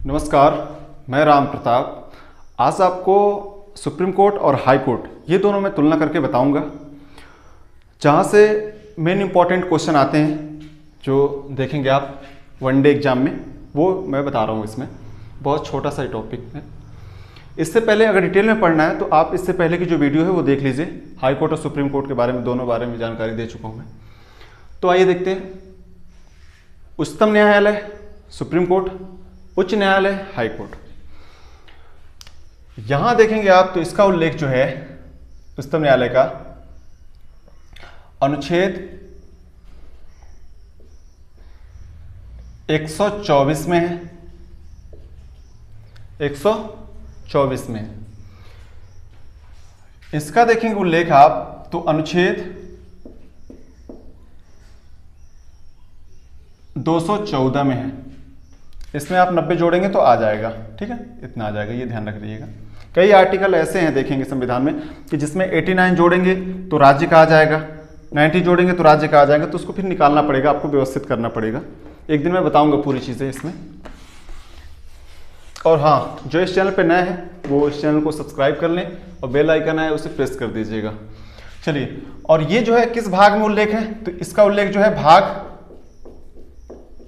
नमस्कार, मैं राम प्रताप। आज आपको सुप्रीम कोर्ट और हाई कोर्ट ये दोनों में तुलना करके बताऊंगा, जहाँ से मेन इंपॉर्टेंट क्वेश्चन आते हैं जो देखेंगे आप वनडे एग्जाम में, वो मैं बता रहा हूँ। इसमें बहुत छोटा सा टॉपिक है। इससे पहले अगर डिटेल में पढ़ना है तो आप इससे पहले की जो वीडियो है वो देख लीजिए। हाई कोर्ट और सुप्रीम कोर्ट के बारे में, दोनों बारे में जानकारी दे चुका हूँ मैं। तो आइए देखते हैं। उच्चतम न्यायालय सुप्रीम कोर्ट, उच्च न्यायालय हाई कोर्ट। यहां देखेंगे आप तो इसका उल्लेख जो है उच्चतम न्यायालय का अनुच्छेद 124 में है। 124 में है। इसका देखेंगे उल्लेख आप तो अनुच्छेद 214 में है। इसमें आप 90 जोड़ेंगे तो आ जाएगा, ठीक है, इतना आ जाएगा, ये ध्यान रख लीजिएगा। कई आर्टिकल ऐसे हैं देखेंगे संविधान में कि जिसमें 89 जोड़ेंगे तो राज्य का आ जाएगा, 90 जोड़ेंगे तो राज्य का आ जाएगा, तो उसको फिर निकालना पड़ेगा, आपको व्यवस्थित करना पड़ेगा। एक दिन मैं बताऊंगा पूरी चीज़ें इसमें। और हाँ, जो इस चैनल पर नए हैं वो इस चैनल को सब्सक्राइब कर लें और बेल आइकन है उसे प्रेस कर दीजिएगा। चलिए, और ये जो है किस भाग में उल्लेख है, तो इसका उल्लेख जो है भाग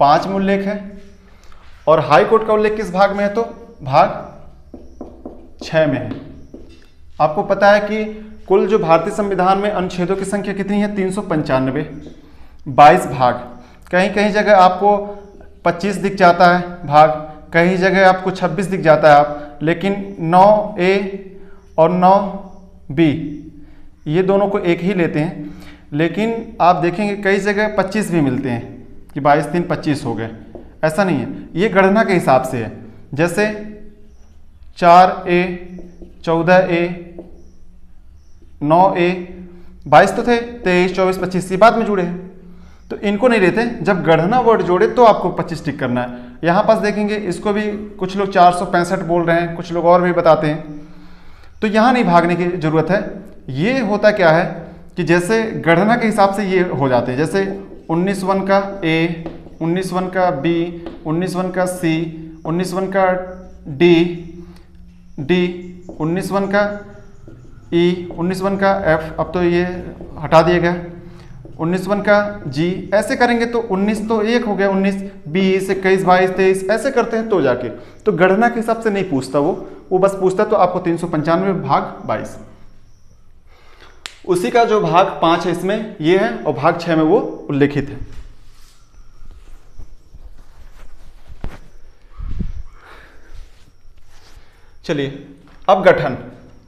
5 में उल्लेख है। और हाई कोर्ट का उल्लेख किस भाग में है, तो भाग 6 में है। आपको पता है कि कुल जो भारतीय संविधान में अनुच्छेदों की संख्या कितनी है, 395, 22 भाग। कहीं कहीं जगह आपको 25 दिख जाता है भाग, कहीं जगह आपको 26 दिख जाता है आप, लेकिन 9A और 9B ये दोनों को एक ही लेते हैं। लेकिन आप देखेंगे कई जगह 25 भी मिलते हैं कि 22 3 25 हो गए। ऐसा नहीं है, ये गणना के हिसाब से है। जैसे 4A, 14A, 9A, 22 तो थे, 23, 24, 25 ये बाद में जुड़े हैं, तो इनको नहीं लेते। जब गणना वर्ड जोड़े तो आपको 25 टिक करना है। यहाँ पास देखेंगे इसको भी कुछ लोग 465 बोल रहे हैं, कुछ लोग और भी बताते हैं, तो यहाँ नहीं भागने की जरूरत है। ये होता क्या है कि जैसे गणना के हिसाब से ये हो जाते हैं। जैसे 19 का A, 19 का B, 19 का C, 19 का D, 19 का E, 19 का F, अब तो ये हटा दिया गया, 19 का G। ऐसे करेंगे तो 19 तो एक हो गया, 19, 20, 21, 22, 23 ऐसे करते हैं तो जाके, तो गणना के हिसाब से नहीं पूछता वो बस पूछता तो आपको 395 भाग 22। उसी का जो भाग 5 है इसमें ये है, और भाग 6 में वो उल्लेखित है। चलिए, अब गठन।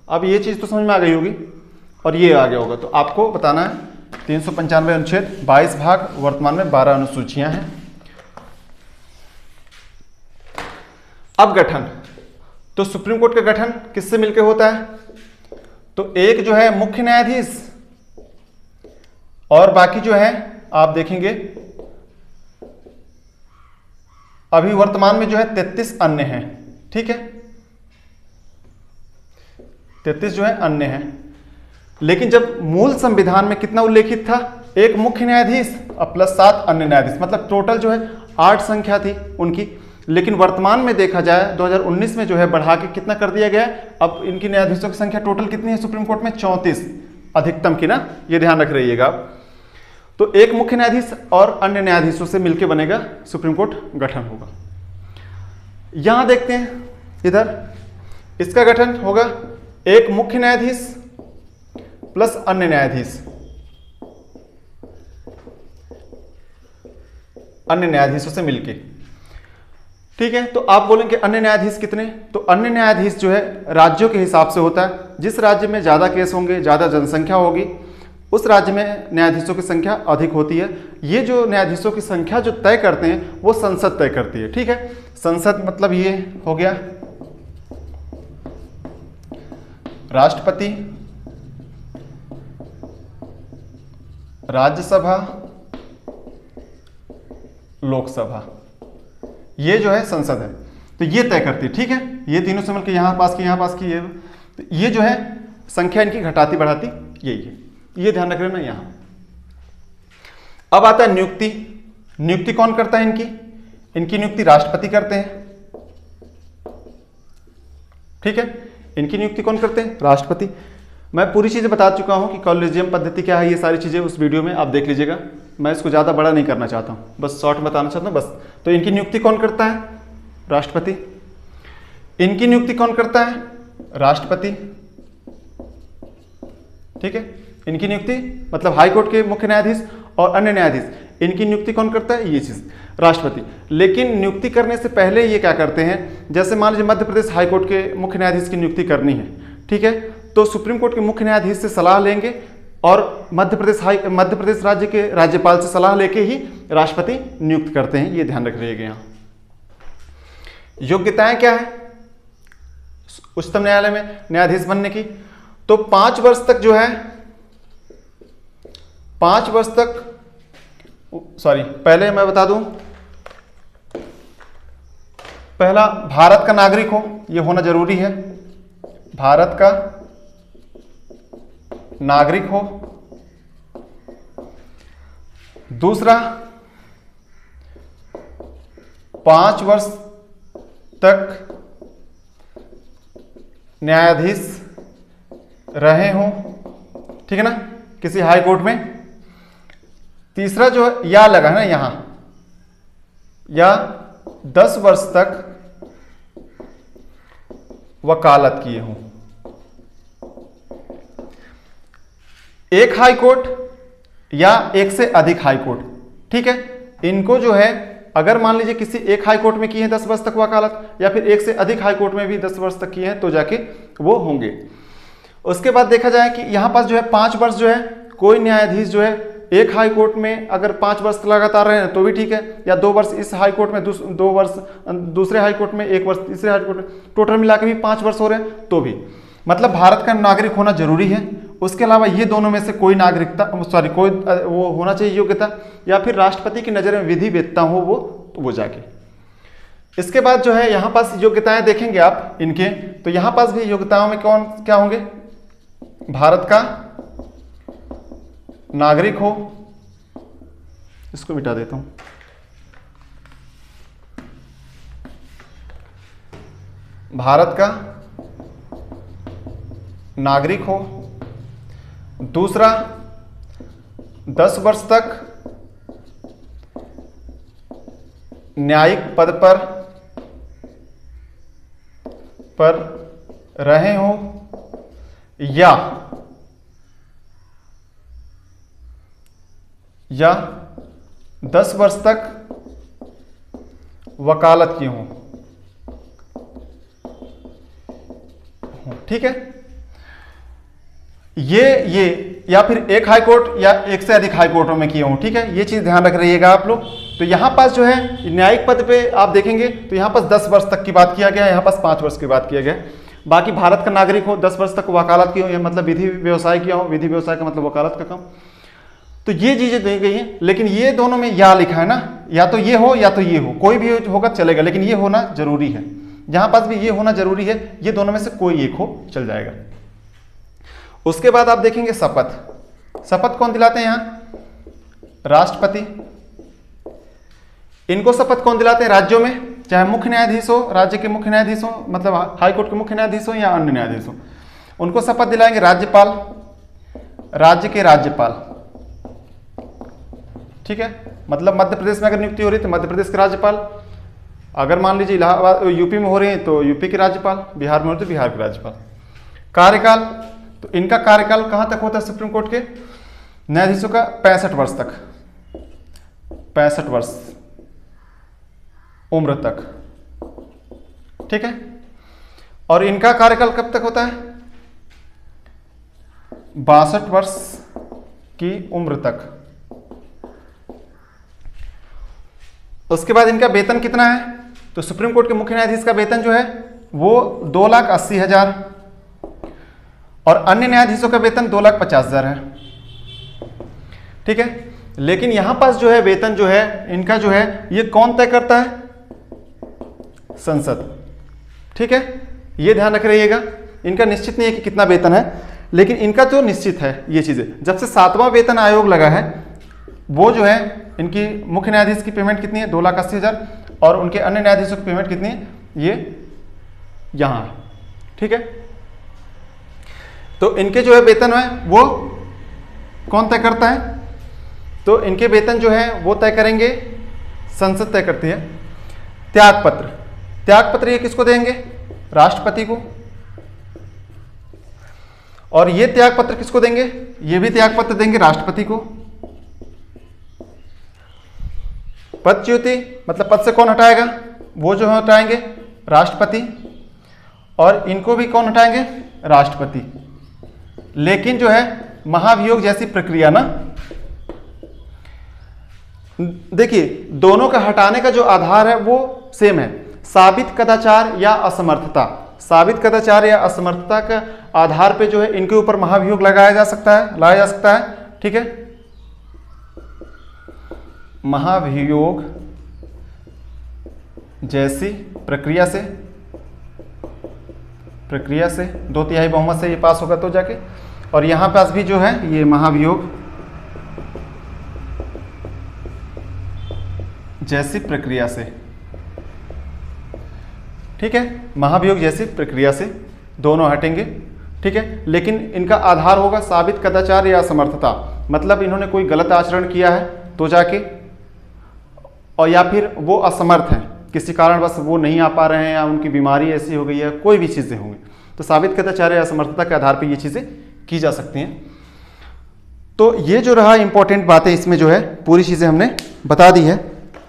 अब ये चीज तो समझ में आ गई होगी और ये आ गया होगा, तो आपको बताना है 395 अनुच्छेद, 22 भाग, वर्तमान में 12 अनुसूचियां हैं। अब गठन, तो सुप्रीम कोर्ट का गठन किससे मिलकर होता है, तो एक जो है मुख्य न्यायाधीश और बाकी जो है आप देखेंगे अभी वर्तमान में जो है 33 अन्य हैं, ठीक है, 33 जो है अन्य हैं। लेकिन जब मूल संविधान में कितना उल्लेखित था, एक मुख्य न्यायाधीश और प्लस 7 अन्य न्यायाधीश, मतलब टोटल जो है 8 संख्या थी उनकी। लेकिन वर्तमान में देखा जाए 2019 में जो है बढ़ा के कितना कर दिया गया, अब इनकी न्यायाधीशों की संख्या टोटल कितनी है सुप्रीम कोर्ट में, 34 अधिकतम की ना, ये ध्यान रख रहिएगा। तो एक मुख्य न्यायाधीश और अन्य न्यायाधीशों से मिलकर बनेगा सुप्रीम कोर्ट, गठन होगा। यहां देखते हैं, इधर इसका गठन होगा एक मुख्य न्यायाधीश प्लस अन्य न्यायाधीश, अन्य न्यायाधीशों से मिलके, ठीक है। तो आप बोलेंगे अन्य न्यायाधीश कितने, तो अन्य न्यायाधीश जो है राज्यों के हिसाब से होता है। जिस राज्य में ज्यादा केस होंगे, ज्यादा जनसंख्या होगी, उस राज्य में न्यायाधीशों की संख्या अधिक होती है। ये जो न्यायाधीशों की संख्या जो तय करते हैं वो संसद तय करती है, ठीक है। संसद मतलब ये हो गया राष्ट्रपति, राज्यसभा, लोकसभा, ये जो है संसद है, तो ये तय करती है, ठीक है। ये तीनों से मिलकर यहां पास की, यहां पास की, ये जो है संख्या इनकी घटाती बढ़ाती यही है, ये ध्यान रख लेना यहां। अब आता है नियुक्ति। नियुक्ति कौन करता है इनकी? इनकी नियुक्ति राष्ट्रपति करते हैं। ठीक है। इनकी नियुक्ति कौन करते हैं? राष्ट्रपति। मैं पूरी चीज़ें बता चुका हूँ कि कॉलेजियम पद्धति क्या है, ये सारी चीज़ें उस वीडियो में आप देख लीजिएगा। मैं इसको ज़्यादा बड़ा नहीं करना चाहता हूँ, बस शॉर्ट में बताना चाहता हूँ बस। तो इनकी नियुक्ति कौन करता है? राष्ट्रपति। इनकी नियुक्ति कौन करता है? राष्ट्रपति। ठीक है। इनकी नियुक्ति मतलब हाईकोर्ट के मुख्य न्यायाधीश और अन्य न्यायाधीश, इनकी नियुक्ति कौन करता है? ये चीज़ राष्ट्रपति। लेकिन नियुक्ति करने से पहले ये क्या करते हैं, जैसे मान लीजिए मध्य प्रदेश हाईकोर्ट के मुख्य न्यायाधीश की नियुक्ति करनी है, ठीक है, तो सुप्रीम कोर्ट के मुख्य न्यायाधीश से सलाह लेंगे और मध्य प्रदेश राज्य के राज्यपाल से सलाह लेके ही राष्ट्रपति नियुक्त करते हैं। ये ध्यान रख रहिएगा। यहाँ योग्यताएं क्या है उच्चतम न्यायालय में न्यायाधीश बनने की? तो 5 वर्ष तक जो है, 5 वर्ष तक, सॉरी पहले मैं बता दूं, पहला भारत का नागरिक हो, यह होना जरूरी है। भारत का नागरिक हो। दूसरा 5 वर्ष तक न्यायाधीश रहे हों, ठीक है ना, किसी हाई कोर्ट में। तीसरा जो है या लगा है ना यहां, या 10 वर्ष तक वकालत किए हों। एक हाई कोर्ट या एक से अधिक हाई कोर्ट, ठीक है। इनको जो है अगर मान लीजिए किसी एक हाई कोर्ट में किए हैं 10 वर्ष तक वकालत, या फिर एक से अधिक हाई कोर्ट में भी 10 वर्ष तक किए हैं, तो जाके वो होंगे। उसके बाद देखा जाए कि यहां पास जो है 5 वर्ष जो है, कोई न्यायाधीश जो है एक हाई कोर्ट में अगर 5 वर्ष लगातार रहे हैं तो भी ठीक है, या 2 वर्ष इस हाई कोर्ट में, 2 वर्ष दूसरे हाई कोर्ट में, 1 वर्ष तीसरे हाई कोर्ट में, टोटल मिला के भी 5 वर्ष हो रहे हैं तो भी, मतलब भारत का नागरिक होना जरूरी है। उसके अलावा ये दोनों में से कोई नागरिकता, सॉरी कोई वो होना चाहिए योग्यता, या फिर राष्ट्रपति की नज़र में विधि वेत्ता हो वो जाके। इसके बाद जो है यहाँ पास योग्यताएं देखेंगे आप इनके, तो यहाँ पास भी योग्यताओं में कौन क्या होंगे? भारत का नागरिक हो, इसको मिटा देता हूं, भारत का नागरिक हो। दूसरा 10 वर्ष तक न्यायिक पद पर रहे हो, या 10 वर्ष तक वकालत किए हों, ठीक है। ये या फिर एक हाई कोर्ट या एक से अधिक हाई कोर्टों में किए हों, ठीक है। ये चीज ध्यान रख रहिएगा आप लोग। तो यहां पास जो है न्यायिक पद पे आप देखेंगे तो यहां पास 10 वर्ष तक की बात किया गया है, यहां पास 5 वर्ष की बात किया गया है। बाकी भारत का नागरिक हो, 10 वर्ष तक वकालत की हो, या मतलब विधि व्यवसाय किया हो, विधि व्यवसाय का मतलब वकालत का काम, तो ये चीजें दी गई हैं। लेकिन ये दोनों में या लिखा है ना, या तो ये हो या तो ये हो, कोई भी होगा चलेगा, लेकिन ये होना जरूरी है। यहां पास भी ये होना जरूरी है, ये दोनों में से कोई एक हो चल जाएगा। उसके बाद आप देखेंगे शपथ। शपथ कौन दिलाते हैं? यहां राष्ट्रपति। इनको शपथ कौन दिलाते हैं? राज्यों में, चाहे मुख्य न्यायाधीश हो, राज्य के मुख्य न्यायाधीश हो, मतलब हाईकोर्ट के मुख्य न्यायाधीश हो या अन्य न्यायाधीश हो, उनको शपथ दिलाएंगे राज्यपाल, राज्य के राज्यपाल, ठीक है। मतलब मध्य प्रदेश में अगर नियुक्ति हो रही है तो मध्य प्रदेश के राज्यपाल, अगर मान लीजिए इलाहाबाद यूपी में हो रही है तो यूपी के राज्यपाल, बिहार में हो तो बिहार के राज्यपाल। कार्यकाल, तो इनका कार्यकाल कहां तक होता है सुप्रीम कोर्ट के न्यायाधीशों का? 65 वर्ष तक, 65 वर्ष उम्र तक, ठीक है। और इनका कार्यकाल कब तक होता है? 62 वर्ष की उम्र तक। उसके बाद इनका वेतन कितना है? तो सुप्रीम कोर्ट के मुख्य न्यायाधीश का वेतन जो है वो 2,80,000 और अन्य न्यायाधीशों का वेतन 2,50,000 है, ठीक है। लेकिन यहां पास जो है वेतन जो है इनका जो है ये कौन तय करता है? संसद, ठीक है। ये ध्यान रख रहिएगा। इनका निश्चित नहीं है कि कितना वेतन है, लेकिन इनका तो निश्चित है ये चीजें। जब से 7वां वेतन आयोग लगा है वो जो है इनकी मुख्य न्यायाधीश की पेमेंट कितनी है? 2,80,000 और उनके अन्य न्यायाधीशों की पेमेंट कितनी है? ये यहाँ, ठीक। ठीक है। तो इनके जो है वेतन है वो कौन तय करता है? तो इनके वेतन जो है वो तय करेंगे, संसद तय करती है। त्यागपत्र, त्यागपत्र ये किसको देंगे? राष्ट्रपति को। और ये त्यागपत्र किसको देंगे? ये भी त्यागपत्र देंगे राष्ट्रपति को। पदच्युति मतलब पद से कौन हटाएगा? वो जो हटाएंगे राष्ट्रपति, और इनको भी कौन हटाएंगे? राष्ट्रपति। लेकिन जो है महाभियोग जैसी प्रक्रिया ना, देखिए दोनों का हटाने का जो आधार है वो सेम है, साबित कदाचार या असमर्थता। साबित कदाचार या असमर्थता का आधार पे जो है इनके ऊपर महाभियोग लगाया जा सकता है, ठीक है। महाभियोग जैसी प्रक्रिया से 2/3 बहुमत से ये पास होगा तो जाके, और यहां पास भी जो है ये महाभियोग जैसी प्रक्रिया से, ठीक है। महाभियोग जैसी प्रक्रिया से दोनों हटेंगे, ठीक है। लेकिन इनका आधार होगा साबित कदाचार या असमर्थता, मतलब इन्होंने कोई गलत आचरण किया है तो जाके, और या फिर वो असमर्थ हैं, किसी कारणवश वो नहीं आ पा रहे हैं या उनकी बीमारी ऐसी हो गई है, कोई भी चीज़ें होंगी, तो साबित कदाचार या असमर्थता के आधार पर ये चीज़ें की जा सकती हैं। तो ये जो रहा इंपॉर्टेंट बातें, इसमें जो है पूरी चीज़ें हमने बता दी है,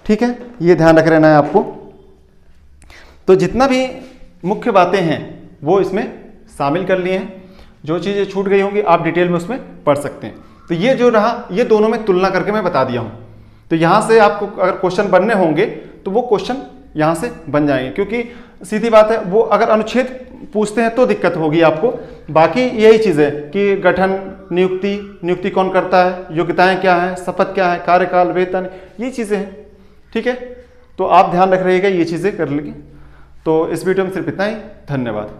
ठीक है। ये ध्यान रख रहना है आपको। तो जितना भी मुख्य बातें हैं वो इसमें शामिल कर लिए हैं, जो चीज़ें छूट गई होंगी आप डिटेल में उसमें पढ़ सकते हैं। तो ये जो रहा, ये दोनों में तुलना करके मैं बता दिया हूँ। तो यहाँ से आपको अगर क्वेश्चन बनने होंगे तो वो क्वेश्चन यहाँ से बन जाएंगे, क्योंकि सीधी बात है वो अगर अनुच्छेद पूछते हैं तो दिक्कत होगी आपको। बाकी यही चीज़ है कि गठन, नियुक्ति कौन करता है, योग्यताएं क्या हैं, शपथ क्या है, कार्यकाल, वेतन, ये चीज़ें हैं, ठीक है। तो आप ध्यान रख रहिएगा, ये चीज़ें कर लेंगे। तो इस वीडियो में सिर्फ इतना ही, धन्यवाद।